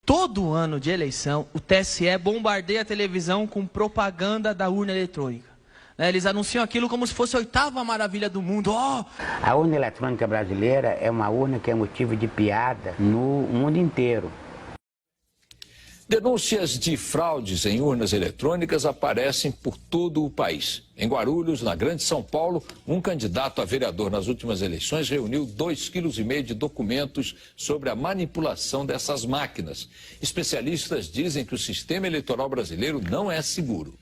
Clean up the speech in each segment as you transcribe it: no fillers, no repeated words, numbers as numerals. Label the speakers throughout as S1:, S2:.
S1: Todo ano de eleição, o TSE bombardeia a televisão com propaganda da urna eletrônica. Eles anunciam aquilo como se fosse a oitava maravilha do mundo.
S2: A urna eletrônica brasileira é uma urna que é motivo de piada no mundo inteiro.
S3: Denúncias de fraudes em urnas eletrônicas aparecem por todo o país. Em Guarulhos, na Grande São Paulo, um candidato a vereador nas últimas eleições reuniu 2,5 kg de documentos sobre a manipulação dessas máquinas. Especialistas dizem que o sistema eleitoral brasileiro não é seguro.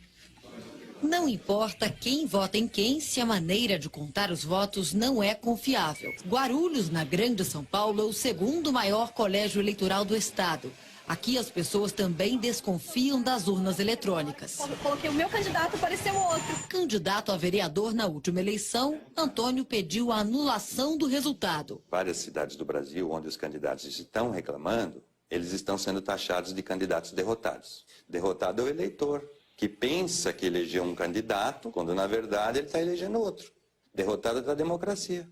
S4: Não importa quem vota em quem, se a maneira de contar os votos não é confiável. Guarulhos, na Grande São Paulo, é o segundo maior colégio eleitoral do estado. Aqui as pessoas também desconfiam das urnas eletrônicas.
S5: Eu coloquei o meu candidato, apareceu outro.
S4: Candidato a vereador na última eleição, Antônio pediu a anulação do resultado.
S6: Várias cidades do Brasil, onde os candidatos estão reclamando, eles estão sendo taxados de candidatos derrotados. Derrotado é o eleitor, que pensa que elegeu um candidato, quando na verdade ele está elegendo outro. Derrotado é a democracia.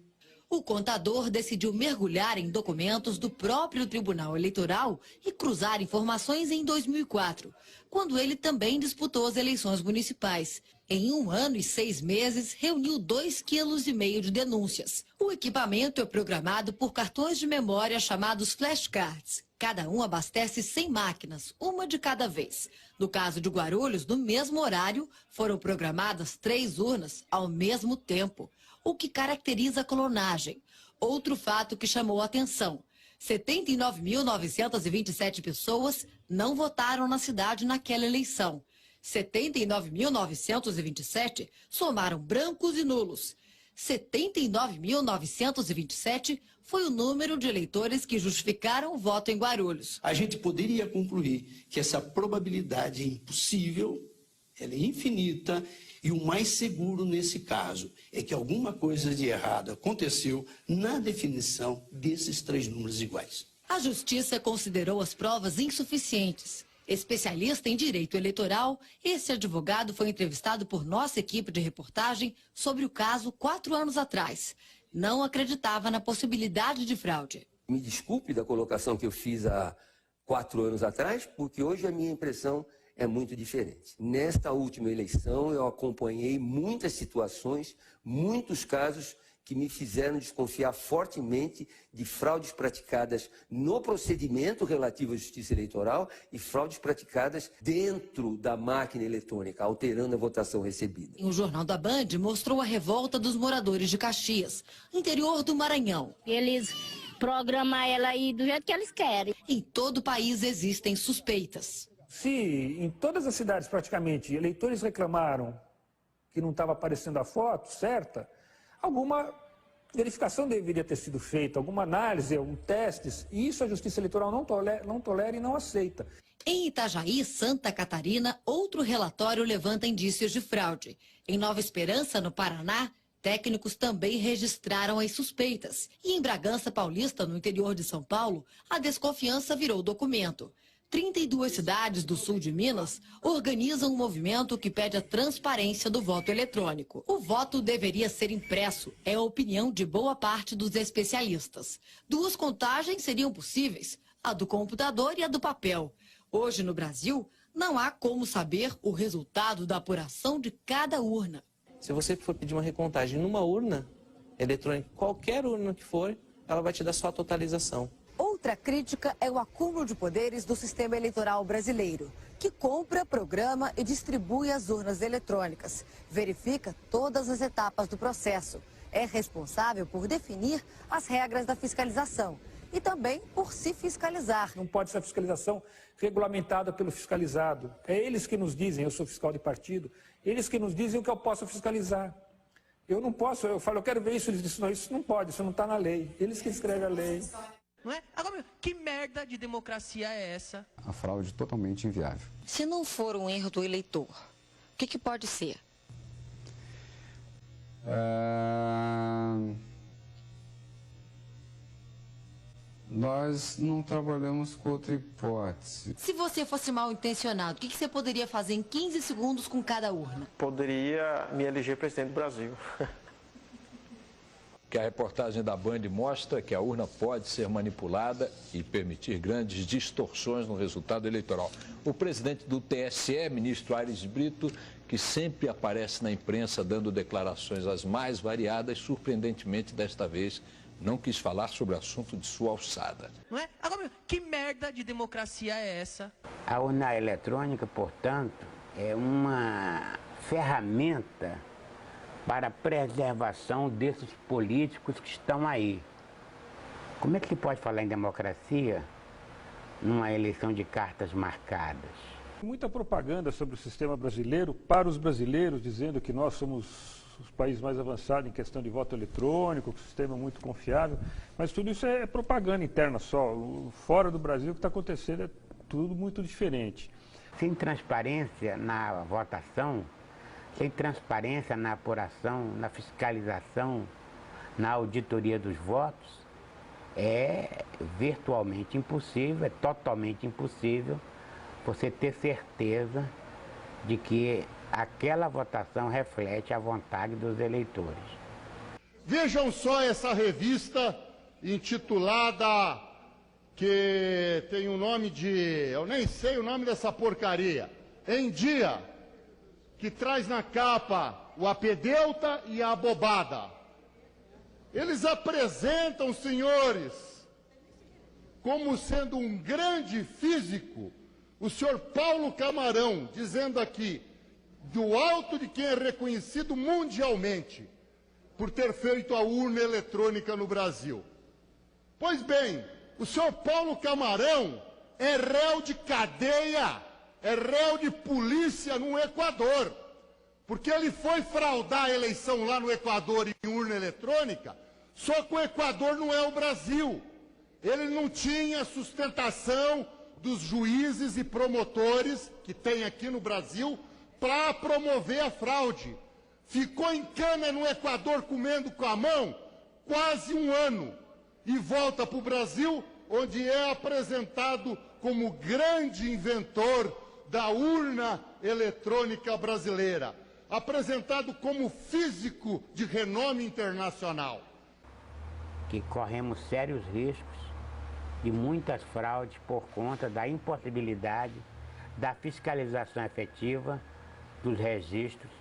S4: O contador decidiu mergulhar em documentos do próprio Tribunal Eleitoral e cruzar informações em 2004, quando ele também disputou as eleições municipais. Em 1 ano e 6 meses, reuniu 2,5 kg de denúncias. O equipamento é programado por cartões de memória chamados flashcards. Cada um abastece 100 máquinas, uma de cada vez. No caso de Guarulhos, no mesmo horário, foram programadas 3 urnas ao mesmo tempo, o que caracteriza a clonagem. Outro fato que chamou a atenção: 79.927 pessoas não votaram na cidade naquela eleição. 79.927 somaram brancos e nulos. 79.927 foi o número de eleitores que justificaram o voto em Guarulhos.
S7: A gente poderia concluir que essa probabilidade é impossível, ela é infinita, e o mais seguro nesse caso é que alguma coisa de errado aconteceu na definição desses 3 números iguais.
S4: A Justiça considerou as provas insuficientes. Especialista em direito eleitoral, esse advogado foi entrevistado por nossa equipe de reportagem sobre o caso 4 anos atrás. Não acreditava na possibilidade de fraude.
S8: Me desculpe da colocação que eu fiz há 4 anos atrás, porque hoje a minha impressão é muito diferente. Nesta última eleição, eu acompanhei muitas situações, muitos casos que me fizeram desconfiar fortemente de fraudes praticadas no procedimento relativo à justiça eleitoral e fraudes praticadas dentro da máquina eletrônica, alterando a votação recebida.
S4: O Jornal da Band mostrou a revolta dos moradores de Caxias, interior do Maranhão.
S9: Eles programam ela aí do jeito que eles querem.
S4: Em todo o país existem suspeitas.
S10: Se em todas as cidades praticamente eleitores reclamaram que não estava aparecendo a foto certa, alguma verificação deveria ter sido feita, alguma análise, testes, e isso a Justiça Eleitoral não tolera e não aceita.
S4: Em Itajaí, Santa Catarina, outro relatório levanta indícios de fraude. Em Nova Esperança, no Paraná, técnicos também registraram as suspeitas. E em Bragança Paulista, no interior de São Paulo, a desconfiança virou documento. 32 cidades do sul de Minas organizam um movimento que pede a transparência do voto eletrônico. O voto deveria ser impresso, é a opinião de boa parte dos especialistas. 2 contagens seriam possíveis, a do computador e a do papel. Hoje, no Brasil, não há como saber o resultado da apuração de cada urna.
S11: Se você for pedir uma recontagem numa urna eletrônica, qualquer urna que for, ela vai te dar só a totalização.
S12: Outra crítica é o acúmulo de poderes do sistema eleitoral brasileiro, que compra, programa e distribui as urnas eletrônicas, verifica todas as etapas do processo, é responsável por definir as regras da fiscalização e também por se fiscalizar.
S10: Não pode ser a fiscalização regulamentada pelo fiscalizado. É eles que nos dizem, eu sou fiscal de partido, eles que nos dizem o que eu posso fiscalizar. Eu não posso, eu falo, eu quero ver isso, eles dizem, não, isso não pode, isso não está na lei. Eles que escrevem a lei.
S1: Não é? Agora, que merda de democracia é essa?
S13: A fraude totalmente inviável.
S4: Se não for um erro do eleitor, o que pode ser?
S13: Nós não trabalhamos com outra hipótese.
S4: Se você fosse mal intencionado, o que você poderia fazer em 15 segundos com cada urna?
S14: Poderia me eleger presidente do Brasil.
S3: que a reportagem da Band mostra que a urna pode ser manipulada e permitir grandes distorções no resultado eleitoral. O presidente do TSE, ministro Aires Brito, que sempre aparece na imprensa dando declarações as mais variadas, surpreendentemente desta vez não quis falar sobre o assunto de sua alçada.
S1: Não é? Agora, que merda de democracia é essa?
S2: A urna eletrônica, portanto, é uma ferramenta para a preservação desses políticos que estão aí. Como é que se pode falar em democracia numa eleição de cartas marcadas?
S10: Muita propaganda sobre o sistema brasileiro para os brasileiros, dizendo que nós somos os países mais avançados em questão de voto eletrônico, que o sistema é muito confiável, mas tudo isso é propaganda interna só. Fora do Brasil, o que está acontecendo é tudo muito diferente.
S2: Sem transparência na votação, sem transparência na apuração, na fiscalização, na auditoria dos votos, é virtualmente impossível, é totalmente impossível você ter certeza de que aquela votação reflete a vontade dos eleitores.
S14: Vejam só essa revista intitulada, que tem o nome de... eu nem sei o nome dessa porcaria. Em Dia, que traz na capa o apedeuta e a abobada. Eles apresentam, senhores, como sendo um grande físico, o senhor Paulo Camarão, dizendo aqui, do alto de quem é reconhecido mundialmente por ter feito a urna eletrônica no Brasil. Pois bem, o senhor Paulo Camarão é réu de cadeia, é réu de polícia no Equador, porque ele foi fraudar a eleição lá no Equador em urna eletrônica, só que o Equador não é o Brasil. Ele não tinha sustentação dos juízes e promotores que tem aqui no Brasil para promover a fraude. Ficou em cana no Equador comendo com a mão quase um ano e volta para o Brasil, onde é apresentado como grande inventor da urna eletrônica brasileira, apresentado como físico de renome internacional.
S2: Que corremos sérios riscos de muitas fraudes por conta da impossibilidade da fiscalização efetiva dos registros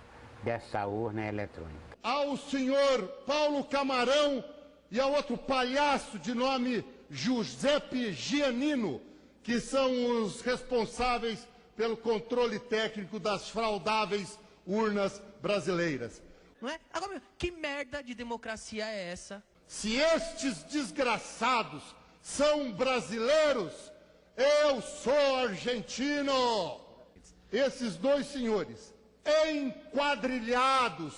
S2: dessa urna eletrônica.
S14: Ao senhor Paulo Camarão e ao outro palhaço de nome Giuseppe Giannino, que são os responsáveis pelo controle técnico das fraudáveis urnas brasileiras.
S1: Não é? Agora, que merda de democracia é essa?
S14: Se estes desgraçados são brasileiros, eu sou argentino. Esses dois senhores, enquadrilhados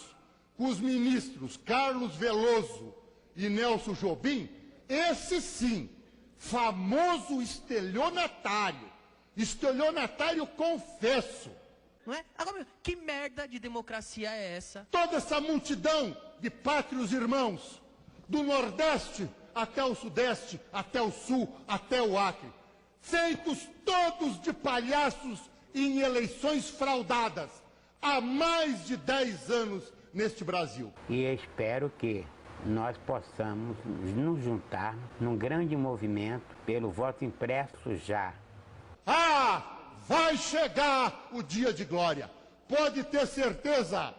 S14: com os ministros Carlos Veloso e Nelson Jobim, esse sim, famoso estelionatário confesso.
S1: Não é? Agora, que merda de democracia é essa?
S14: Toda essa multidão de pátrios irmãos, do Nordeste até o Sudeste, até o Sul, até o Acre, feitos todos de palhaços em eleições fraudadas há mais de 10 anos neste Brasil.
S2: E espero que nós possamos nos juntar num grande movimento pelo voto impresso já.
S14: Ah, vai chegar o dia de glória. Pode ter certeza.